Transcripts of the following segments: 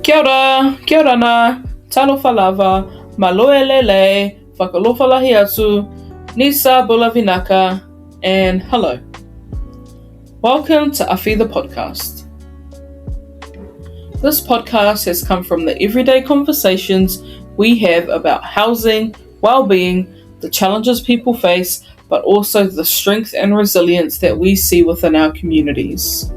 Kia ora na, talofa lava, maloe lele, whakalofa lahi atu, nisa bula vinaka, and hello. Welcome to Afi the podcast. This podcast has come from the everyday conversations we have about housing, well-being, the challenges people face, but also the strength and resilience that we see within our communities.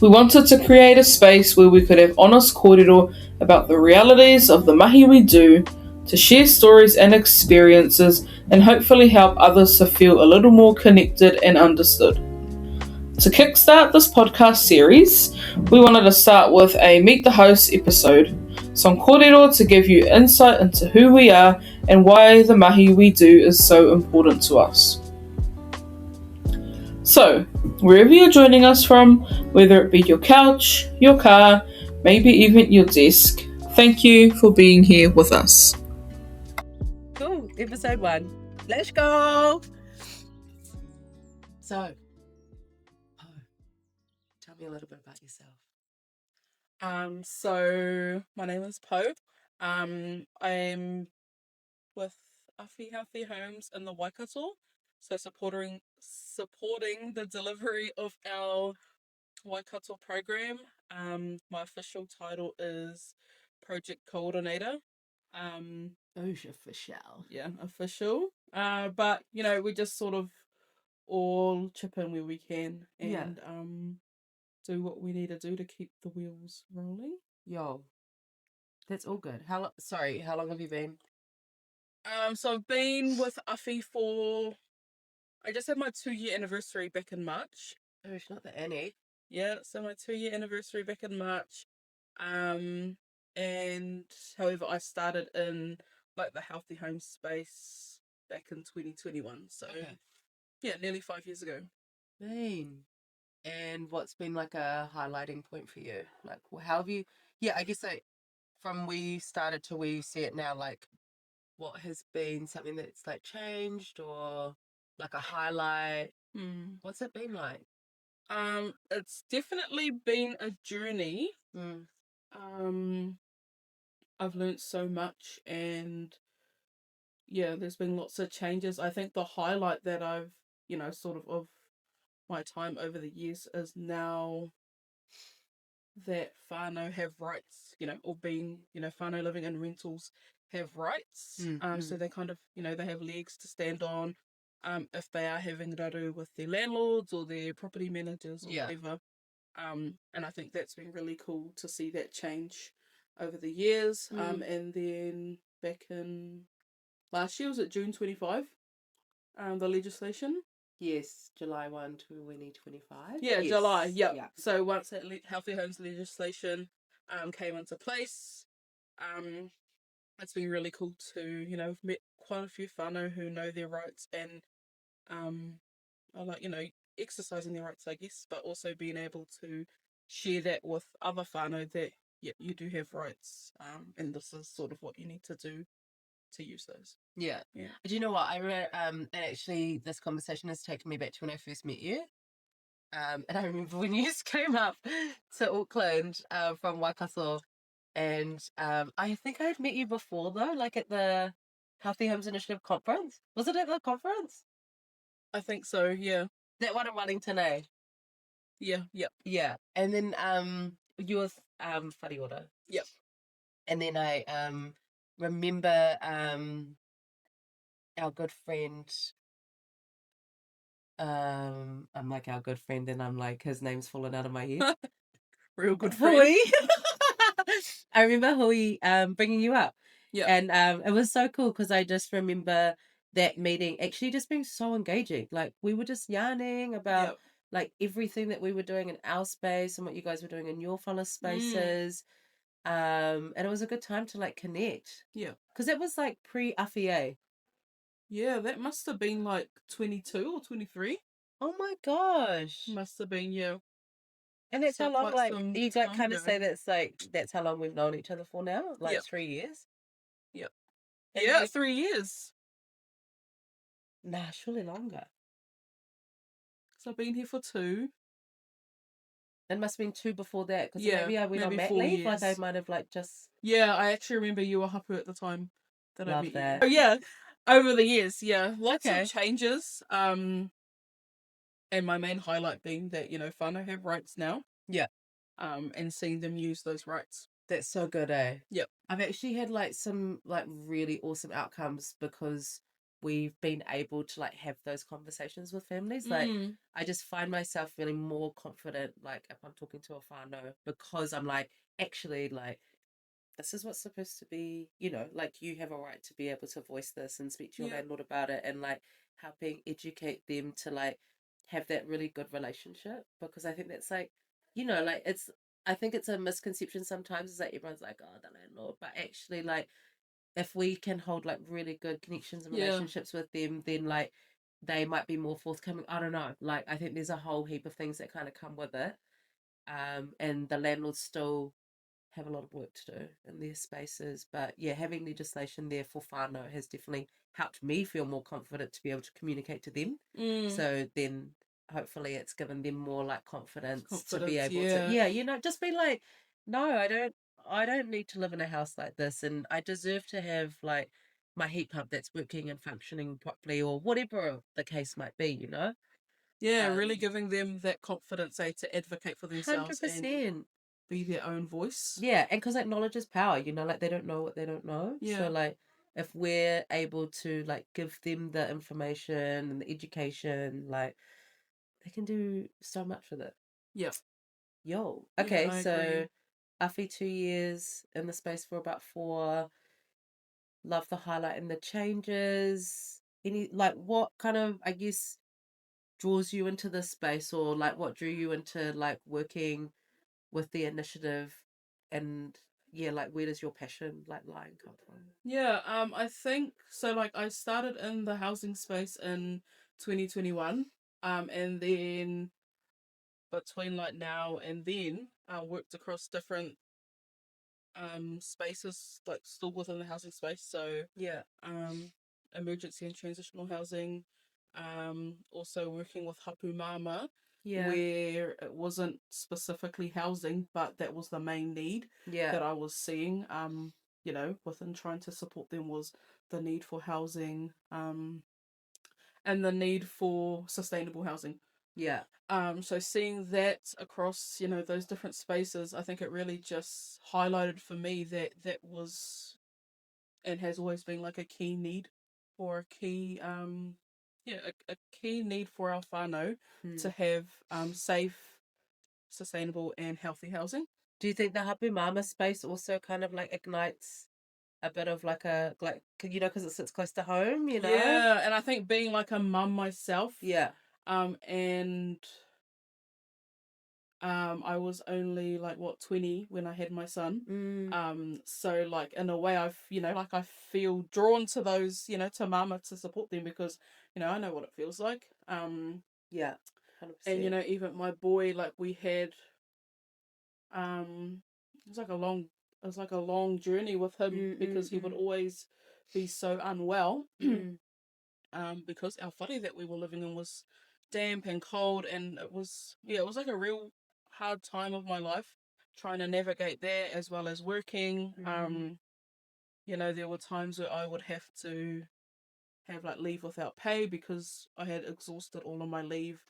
We wanted to create a space where we could have honest kōrero about the realities of the mahi we do, to share stories and experiences, and hopefully help others to feel a little more connected and understood. To kickstart this podcast series, we wanted to start with a Meet the Host episode, some kōrero to give you insight into who we are and why the mahi we do is so important to us. So, wherever you're joining us from, whether it be your couch, your car, maybe even your desk, thank you for being here with us. Cool, episode 1. Let's go! So, tell me a little bit about yourself. So my name is Poe. I'm with Afi Healthy Homes in the Waikato, so supporting the delivery of our Waikato program. My official title is Project Coordinator. Official. Yeah, official. But we just sort of all chip in where we can and do what we need to do to keep the wheels rolling. Yo, that's all good. How long have you been? So I've been with Afi I just had my 2-year anniversary back in March. Oh, it's not the Annie. Yeah, so my 2-year anniversary back in March. And however, I started in like the healthy home space back in 2021. So yeah, nearly 5 years ago. Man. And what's been like a highlighting point for you? Like, how have you? Yeah, I guess from where you started to where you see it now, like, what has been something that's like changed or like a highlight? What's it been like? It's definitely been a journey. I've learnt so much, and there's been lots of changes. I think the highlight that I've sort of my time over the years is now that whānau have rights, or being, whānau living in rentals have rights. So they kind of, they have legs to stand on if they are having raru with their landlords or their property managers or whatever. And I think that's been really cool to see that change over the years. And then back in last year, was it June 25? The legislation. Yes, July 1, 2025. Yeah, yes. July. Yep. Yeah. So once that healthy homes legislation came into place, it's been really cool to I've met quite a few whānau who know their rights and are like exercising their rights, I guess, but also being able to share that with other whānau that you do have rights, and this is sort of what you need to do to use those. Yeah. Do you know what I remember? And actually, this conversation has taken me back to when I first met you. And I remember when you came up to Auckland from Waikato, and I think I had met you before though, like at the Healthy Homes Initiative conference. Was it at the conference? I think so. Yeah. That one in Wellington, eh? Yeah. Yep. Yeah. And then you were Whare Ora. Yep. And then I remember our good friend. I'm like our good friend, and I'm like his name's fallen out of my head. Real good friend. I remember Hui bringing you up. Yeah. And it was so cool because I just remember that meeting actually just being so engaging. Like we were just yarning about like everything that we were doing in our space and what you guys were doing in your fellow spaces. And it was a good time to like connect. Yeah. Because it was like pre-Afi. Yeah, that must have been like 22 or 23. Oh my gosh. Must have been, yeah. And that's how long, like, you kind of say that's how long we've known each other for now? Like 3 years? Yep. Yeah, 3 years. Nah, surely longer. So I've been here for 2. It must have been two before that, because Yeah, maybe I went on maybe mat 4 leave. Like I years. might have like just Yeah, I actually remember you were hapu at the time that I loved met you. that. Oh yeah, over the years, yeah, lots of Okay. changes. And my main highlight being that whānau have rights now. Yeah. And seeing them use those rights. That's so good, eh? Yep. I've actually had like some like really awesome outcomes because we've been able to like have those conversations with families. Like Mm. I just find myself feeling more confident like if I'm talking to a whānau, because I'm like, actually, like, this is what's supposed to be, like, you have a right to be able to voice this and speak to your Yeah. landlord about it, and like helping educate them to like have that really good relationship. Because I think that's like, like, I think it's a misconception sometimes, is that everyone's like, oh, the landlord, but actually, like, if we can hold like really good connections and Yeah. relationships with them, then like they might be more forthcoming. I don't know, like, I think there's a whole heap of things that kind of come with it. And the landlords still have a lot of work to do in their spaces. But yeah, having legislation there for whānau has definitely helped me feel more confident to be able to communicate to them. Mm. So then hopefully it's given them more like confidence to be Confidence. able to, Yeah. yeah, just be like, no, I don't need to live in a house like this, and I deserve to have like my heat pump that's working and functioning properly, or whatever the case might be, Yeah. Really um giving them that confidence, to advocate for themselves and 100%. be their own voice. Yeah, and because like knowledge is power, like they don't know what they don't know. So Yeah. like if we're able to like give them the information and the education, like they can do so much with it. Yeah. Yo. Yeah. Okay, I so agree. Afi 2 years in the space for about four. Love the highlight and the changes. Any like what kind of, I guess, draws you into this space, or like what drew you into like working with the initiative, and yeah, like where does your passion like lie and come from? Yeah. I think so. Like I started in the housing space in 2021. And then between like now and then, I worked across different spaces, like still within the housing space. So Yeah, um emergency and transitional housing, also working with hapu mama, yeah, where it wasn't specifically housing, but that was the main need yeah, that I was seeing, within trying to support them, was the need for housing, and the need for sustainable housing. yeah, So seeing that across, those different spaces, I think it really just highlighted for me that that was and has always been like a key need, or a key a key need for our whānau, hmm. to have safe, sustainable and healthy housing. Do you think the hapu mama space also kind of like ignites a bit of like a like, because it sits close to home? Yeah, and I think being like a mum myself, Yeah. and I was only like, what, 20 when I had my son. Mm, So like in a way, like I feel drawn to those, to mama, to support them, because I know what it feels like. yeah, And 100%. even my boy, like we had, um it was like a long journey with him, Mm, mm, because he would mm, always be so unwell. mm. Because our whare that we were living in was damp and cold, and it was like a real hard time of my life, trying to navigate that as well as working. Mm. There were times where I would have to have like leave without pay, because I had exhausted all of my leave,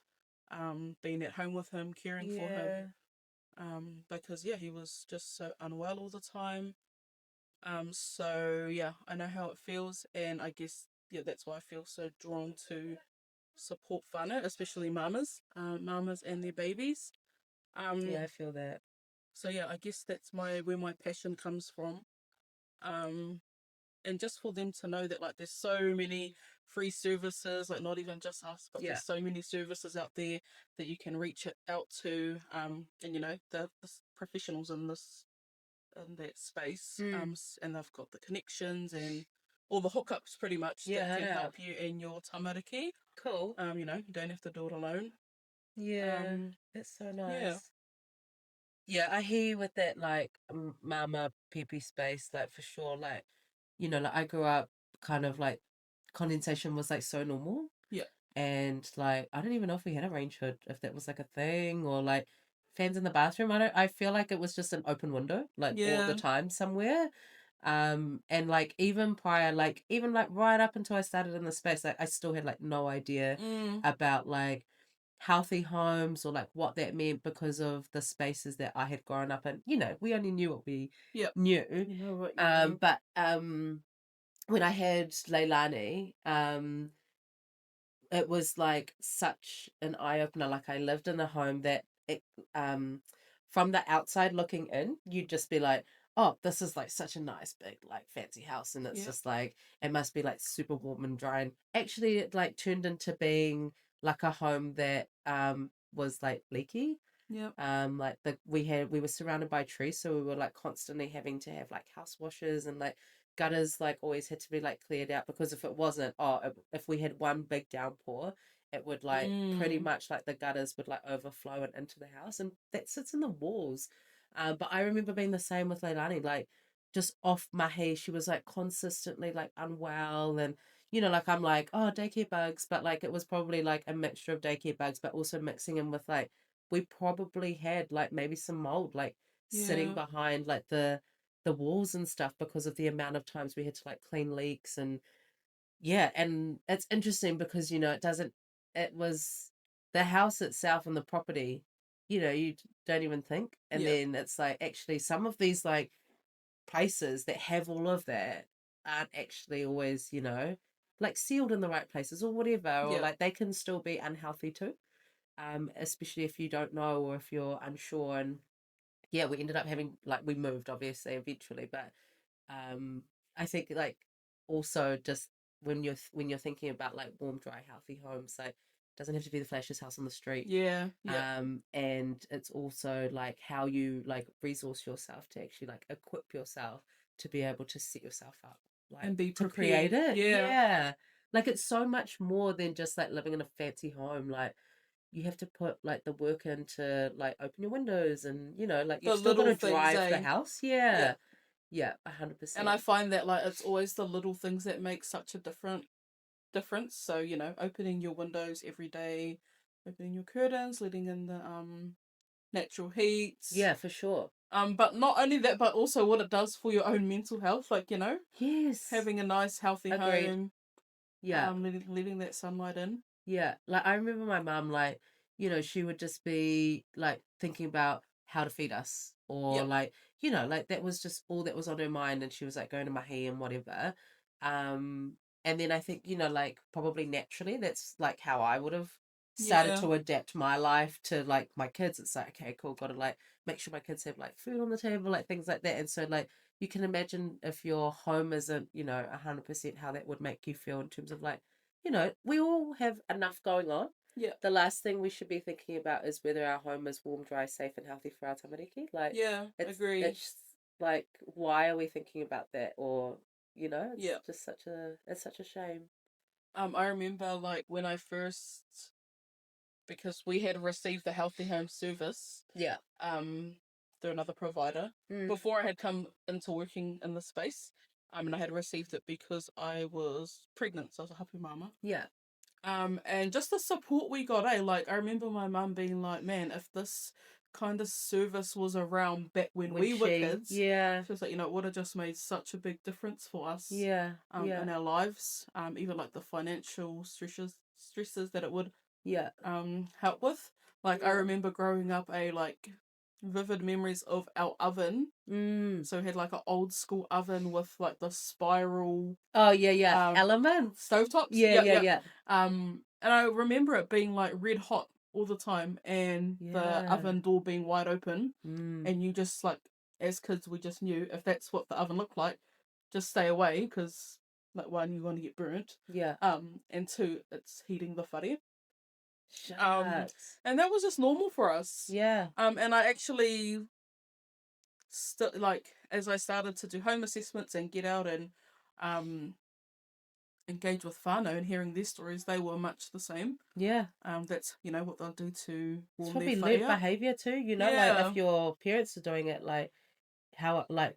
being at home with him, caring for him. Yeah, Because yeah, he was just so unwell all the time. So yeah, I know how it feels, and I guess, yeah, that's why I feel so drawn to support whānau, especially mamas and their babies. yeah, I Um, feel that. so yeah, I guess that's where my passion comes from. Um, and just for them to know that, like, there's so many free services, like not even just us, but Yeah. there's so many services out there that you can reach out to, and the professionals in that space, Mm. and they've got the connections and all the hookups, pretty much, that Yeah, can yeah. help you in your tamariki. Cool. You don't have to do it alone. Yeah, Um, that's so yeah, nice. Yeah, I hear you with that, like, mama PP space, like, for sure. Like, like, I grew up kind of like condensation was like so normal. yeah, And like, I don't even know if we had a range hood, if that was like a thing, or like fans in the bathroom. I feel like it was just an open window, like, all the Yeah. time somewhere. And, like, even prior, like, even, like, right up until I started in the space, like, I still had, like, no idea Mm. about, like, healthy homes or, like, what that meant because of the spaces that I had grown up in. We only knew what we Yep. knew. You know what you know. But, when I had Leilani, it was like such an eye opener. Like, I lived in a home that um from the outside looking in, you'd just be like, oh, this is like such a nice big like fancy house, and it's Yep. just like it must be like super warm and dry. And actually it like turned into being like a home that was like leaky. Yep. Like we were surrounded by trees, so we were like constantly having to have like house washes, and like gutters like always had to be like cleared out, because if it wasn't, if we had one big downpour, it would like pretty Mm. much like the gutters would like overflow and into the house, and that sits in the walls. But I remember being the same with Leilani, like just off mahi, she was like consistently like unwell, and like I'm like, oh, daycare bugs, but like it was probably like a mixture of daycare bugs, but also mixing in with like we probably had like maybe some mold like sitting Yeah. behind like the walls and stuff, because of the amount of times we had to like clean leaks. And yeah, and it's interesting because it was the house itself and the property, you don't even think, and Yep. then it's like actually some of these like places that have all of that aren't actually always like sealed in the right places or whatever, or Yep. like they can still be unhealthy too, especially if you don't know or if you're unsure. And yeah, we ended up having like we moved obviously eventually, but um, I think like also just when you're thinking about like warm, dry, healthy homes, like doesn't have to be the flashiest house on the street. Yeah. Yep. And it's also like how you like resource yourself to actually like equip yourself to be able to set yourself up, like And be to create prepared. it. Yeah. Yeah. Like it's so much more than just like living in a fancy home. Like you have to put like the work in to like open your windows, and like you've The still got little to things, drive the eh? house. Yeah. Yep. Yeah, And 100%. I find that like it's always the little things that make such a difference. So, opening your windows every day, opening your curtains, letting in the natural heat. Yeah, for sure. But not only that, but also what it does for your own mental health. Like, Yes. having a nice, healthy Agreed. home, Yeah. letting that sunlight in. Yeah. Like I remember my mum, like, she would just be like thinking about how to feed us, or Yep. like, like that was just all that was on her mind, and she was like going to mahi and whatever. Um and then I think, like probably naturally that's like how I would have started Yeah. to adapt my life to like my kids. It's like, okay, cool, gotta like make sure my kids have like food on the table, like things like that. And so like you can imagine if your home isn't, 100% how that would make you feel in terms of like, we all have enough going on. Yep. The last thing we should be thinking about is whether our home is warm, dry, safe, and healthy for our tamariki. Like, Yeah. Agree. it's like, why are we thinking about that? Or, it's Yep. just such a shame. I remember like when I first, because we had received the healthy home service Yeah. um through another provider Mm. before I had come into working in the space. And I had received it because I was pregnant, so I was a happy mama. Yeah. And just the support we got, like I remember my mum being like, man, if this kind of service was around back when When we were kids, yeah. she was like, it would have just made such a big difference for us Yeah. in Yeah. our lives. Even like the financial stresses that it would Yeah. help with. Like I Yeah. remember growing up a like vivid memories of our oven. Mm. So we had like an old school oven with like the spiral Oh, yeah, yeah. um Elements. stovetops. Yeah, Yep, yeah, yep. yeah. And I remember it being like red hot all the time, and the Yeah. oven door being wide open, Mm. and you just like, as kids we just knew if that's what the oven looked like, just stay away, because like one, you're going to get burnt, Yeah. and two, it's heating the whare. Shucks. And that was just normal for us. Yeah. And I actually like as I started to do home assessments and get out and um engage with whānau and hearing their stories, they were much the same. Yeah. That's what they'll do to It's warm their probably learnt whare. behavior too, like Yeah. if your parents are doing it, like how like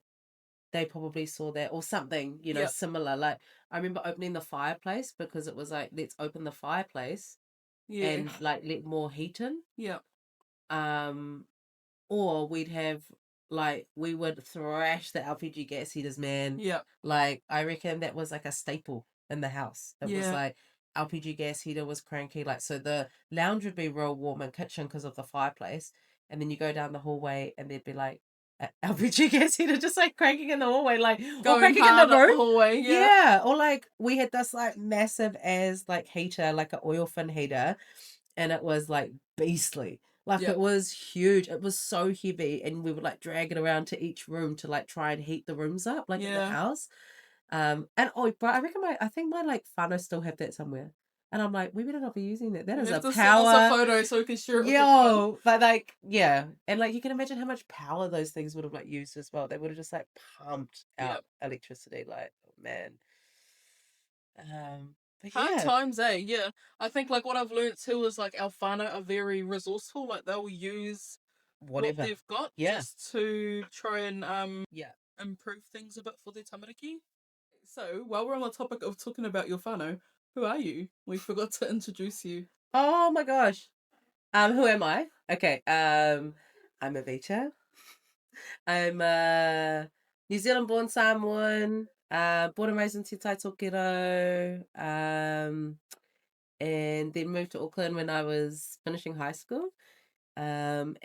they probably saw that or something, Yep. similar. Like I remember opening the fireplace because it was like, let's open the fireplace Yeah. and like let more heat in. Yep. Um or we'd have like we would thrash the LPG gas heaters, man. Yeah. Like I reckon that was like a staple in the house. It was Yeah. like LPG gas heater was cranky. Like so the lounge would be real warm in kitchen because of the fireplace, and then you go down the hallway and there'd be like a LPG gas heater just like cranking in the hallway, like or Going cranking in the hard up the room. hallway. Yeah. Yeah, or like we had this like massive as like heater, like an oil fin heater, and it was like beastly. Like Yeah. it was huge. It was so heavy, and we would like drag it around to each room to like try and heat the rooms up, like in the Yeah. house. And oh, but I reckon I think my like whānau still have that somewhere. And I'm like, we better not be using that. That You is have a to send us a power. photo so we can share it with everyone. Yo, but like, yeah. And like, you can imagine how much power those things would have like used as well. They would have just like pumped Yeah. out electricity. Like, oh, man. But Hard yeah, times, eh? Yeah. I think like what I've learned too is like our whānau are very resourceful. Like they'll use what whatever. they've got Yeah. just to try and Yeah. improve things a bit for their tamariki. So while we're on the topic of talking about your whānau, who are you? We forgot to introduce you. Oh my gosh. Who am I? Okay. I'm Avita. I'm New Zealand born Samoan, born and raised in Te Tai Tokiro, and then moved to Auckland when I was finishing high school. And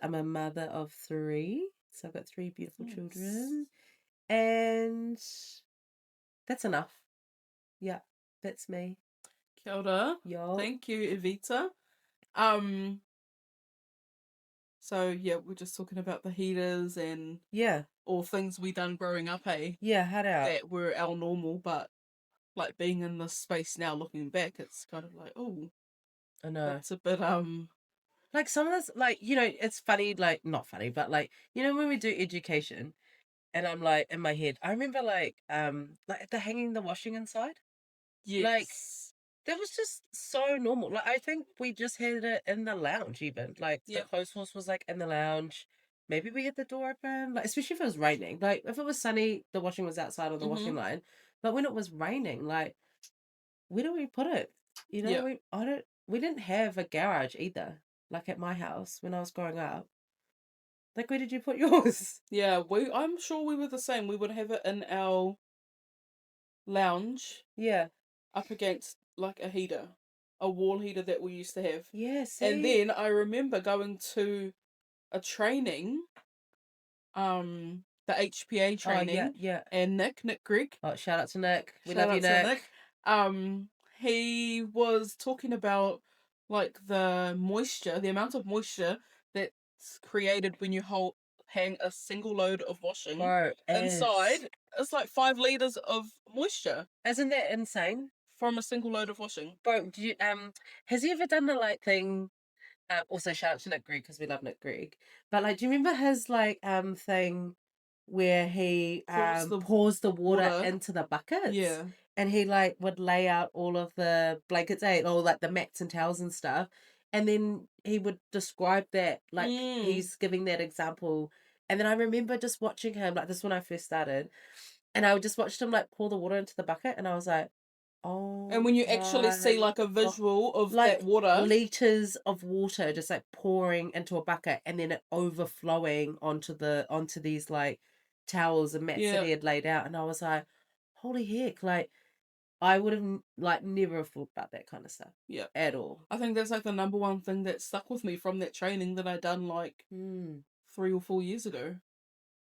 I'm a mother of three. So I've got three beautiful Nice. children. And that's enough. Yeah, that's me. Kia ora. Yo. Thank you, Evita. Um, so yeah, we're just talking about the heaters and Yeah. all things we done growing up, eh? Yeah, head out. That were our normal, but like being in this space now, looking back, it's kind of like, oh, I know. that's a bit Like some of this, like, it's funny, like, not funny, but like, when we do education and I'm like in my head, I remember like the hanging the washing inside. Like, yes, that was just so normal. Like, I think we just had it in the lounge, even. Like, the yep, clothes horse was like in the lounge. Maybe we had the door open, like, especially if it was raining. Like, if it was sunny, the washing was outside on the washing line. But when it was raining, like, where do we put it? yep, We didn't have a garage either. Like at my house when I was growing up. Like, where did you put yours? yeah. I'm sure we were the same. We would have it in our lounge Yeah. up against like a heater, a wall heater that we used to have. Yeah, And see? then I remember going to a training, the HPA Oh, yeah, training, yeah. and Nick Grigg, Oh, shout out to Nick. We shout love you, out to Nick. Nick. He was talking about like the moisture, the amount of moisture that's created when you hang a single load of washing Bro, inside. It's like 5 liters of moisture isn't that insane? from a single load of washing. Bro, has he ever done the like thing? Also shout out to Nick Greg because we love Nick Greg. But like, do you remember his like thing where he Pours the pours the water water. into the buckets Yeah. and he like would lay out all of the blankets, or like the mats and towels and stuff, and then he would describe that like Mm. he's giving that example. And then I remember just watching him, like, this is when I first started, and I just watched him like pour the water into the bucket, and I was like, And oh when you actually see my like a god. visual of that Like water, liters of water just like pouring into a bucket and then it overflowing onto these like towels and mats that yeah, he had laid out. And I was like, holy heck, like I would have like never have thought about that kind of stuff yeah. at all. I think that's like the number one thing that stuck with me from that training that I done like Mm, 3 or 4 years ago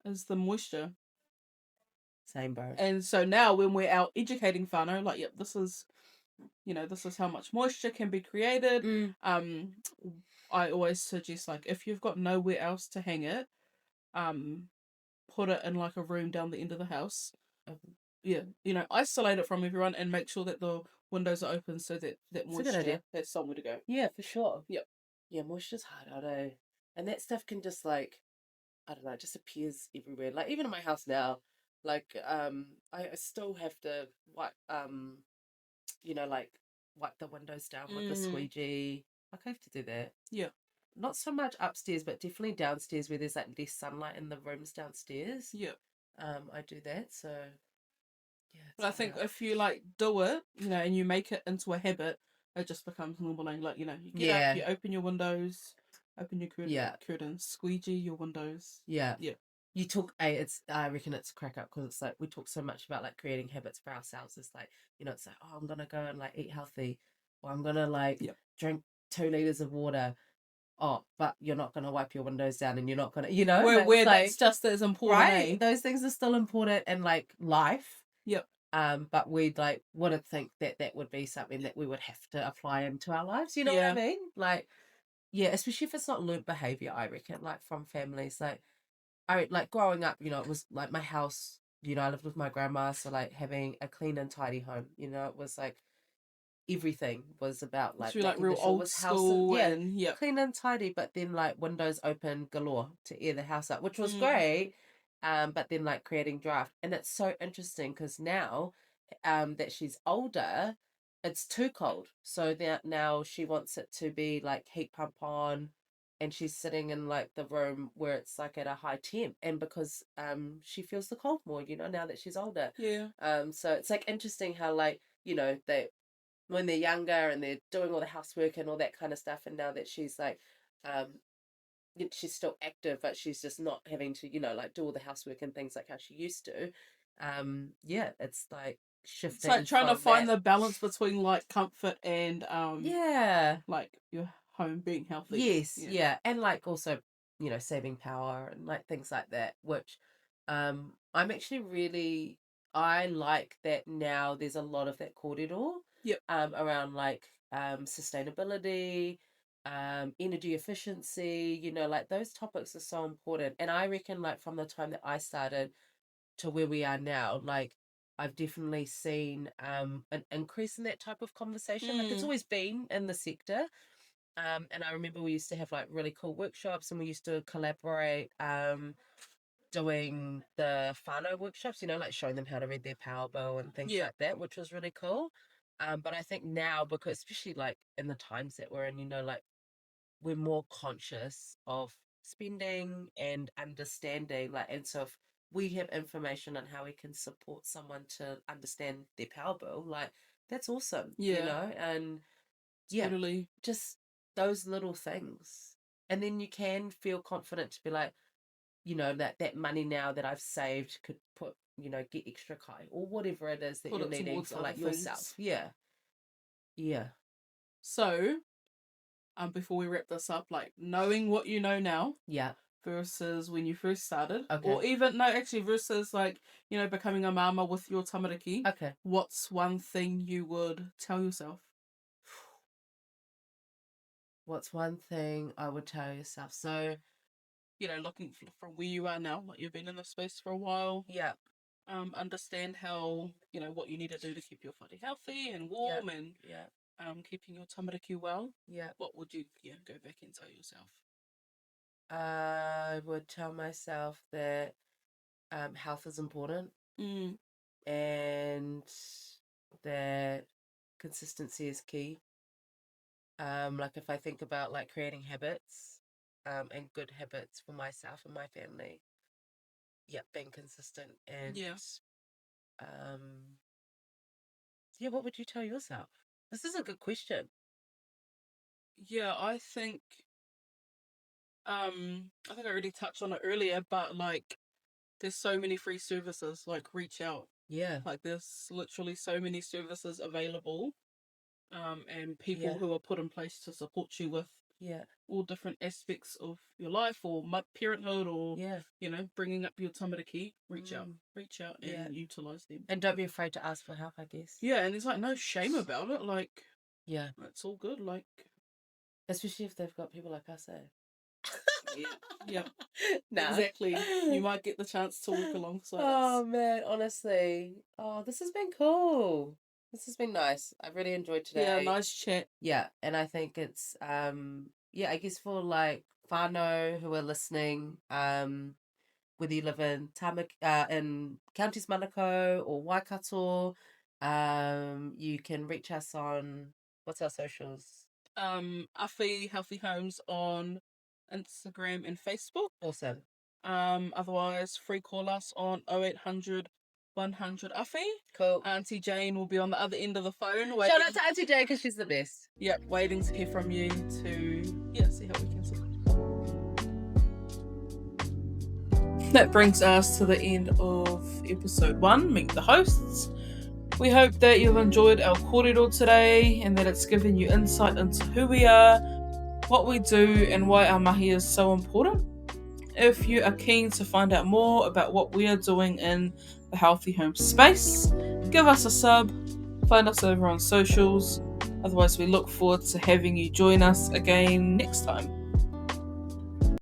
is the moisture. same, bro. And so now when we're out educating whānau, like, yep, this is how much moisture can be created. Mm, Um, I always suggest like if you've got nowhere else to hang it, um, put it in like a room down the end of the house. Yeah, isolate it from everyone and make sure that the windows are open so that it's a good idea. moisture has somewhere to go. Yeah, for sure. Yep. Yeah, moisture's hard, I know. And that stuff can just like, I don't know, it just appears everywhere. Like even in my house now, like I still have to wipe like wipe the windows down with the squeegee. Like I have to do that. Yeah. Not so much upstairs, but definitely downstairs where there's like less sunlight in the rooms downstairs. Yeah. I do that. So yeah, it's But I hard think out. if you like do it, and you make it into a habit, it just becomes normal. And like, you get up, Yeah. you open your windows, Open your Yeah. curtains, squeegee your windows. Yeah. Yeah. You talk, I reckon it's a crack up because it's like we talk so much about like creating habits for ourselves. It's like, it's like, oh, I'm gonna go and like eat healthy, or I'm gonna like Yeah. drink 2 liters of water. Oh, but you're not gonna wipe your windows down, and you're not gonna, Where it's that's like, just as important, right. eh? Those things are still important in like life. Yep. But we like wouldn't think that that would be something that we would have to apply into our lives. You know what I Yeah. mean? Like, yeah, especially if it's not learnt behavior. I reckon, like from families, like I like growing up. It was like my house. I lived with my grandma, so like having a clean and tidy home. It was like everything was about It's like really like making real the sure it old was house and school yeah, and yep. clean and tidy, but then like windows open galore to air the house up, which was Mm. great. But then like creating draft, and it's so interesting because now, that she's older, it's too cold. So that now she wants it to be like heat pump on, and she's sitting in like the room where it's like at a high temp, and because she feels the cold more, now that she's older. Yeah. So it's like interesting how like they when they're younger and they're doing all the housework and all that kind of stuff, and now that she's like um she's still active, but she's just not having to like do all the housework and things like how she used to. Yeah, it's like It's like shifting trying to from find that. the balance between like comfort and Yeah. like your home being healthy. Yes, Yeah. yeah, and like also, saving power and like things like that, which I'm actually really I like that now there's a lot of that corridor Yep. around like sustainability, energy efficiency, like those topics are so important. And I reckon like from the time that I started to where we are now, like I've definitely seen an increase in that type of conversation. Like it's Mm. always been in the sector, and I remember we used to have like really cool workshops, and we used to collaborate doing the whānau workshops, like showing them how to read their power bill and things Yeah. like that, which was really cool. But I think now, because especially like in the times that we're in, like we're more conscious of spending and understanding, like, and so if we have information on how we can support someone to understand their power bill, like that's awesome, Yeah. and yeah, Totally. just those little things. And then you can feel confident to be like, that money now that I've saved could put, get extra kai or whatever it is that Put you're it needing towards for other like yourself. things. Yeah. Yeah. So, before we wrap this up, like knowing what you know now Yeah. versus when you first started, Okay. or even no, actually versus like becoming a mama with your tamariki. Okay. What's one thing you would tell yourself? What's one thing I would tell yourself? So, Looking from where you are now, like you've been in this space for a while. yeah. Understand how what you need to do to keep your body healthy and Yeah. warm and Yeah. keeping your tamariki well. Yeah. What would you go back and tell yourself? I would tell myself that health is important, Mm. and that consistency is key. Like if I think about like creating habits, and good habits for myself and my family, yeah, being consistent and Yeah. um, yeah, what would you tell yourself? This is a good question. Yeah, I think I already touched on it earlier, but like there's so many free services, like reach out. Yeah, Like there's literally so many services available, and people yeah, who are put in place to support you with yeah, all different aspects of your life or parenthood or yeah, bringing up your tamariki. mm, Reach out yeah. and utilize them. And don't be afraid to ask for help, I guess. Yeah, and there's like no shame about it. Like Yeah, it's all good. Like especially if they've got people like us, eh? yeah, yeah, Nah. exactly. You might get the chance to walk alongside us. Oh man, honestly. Oh, this has been cool. This has been nice. I've really enjoyed Yeah, today. nice chat. Yeah, and I think it's yeah, I guess for like whānau who are listening, whether you live in in Counties Manukau or Waikato, you can reach us on what's our socials? Afi Healthy Homes on Instagram and Facebook. Awesome. Otherwise, free call us on 0800 100 Afi. Cool. Auntie Jane will be on the other end of the phone. Shout out to Auntie Jay because she's the best. Yep, waiting to hear from you to see how we can support. that brings us to the end of episode 1, Meet the Hosts. We hope that you've enjoyed our kōrero today and that it's given you insight into who we are, what we do, and why our mahi is so important. If you are keen to find out more about what we are doing in the healthy home space, give us a sub, find us over on socials. Otherwise, we look forward to having you join us again next time.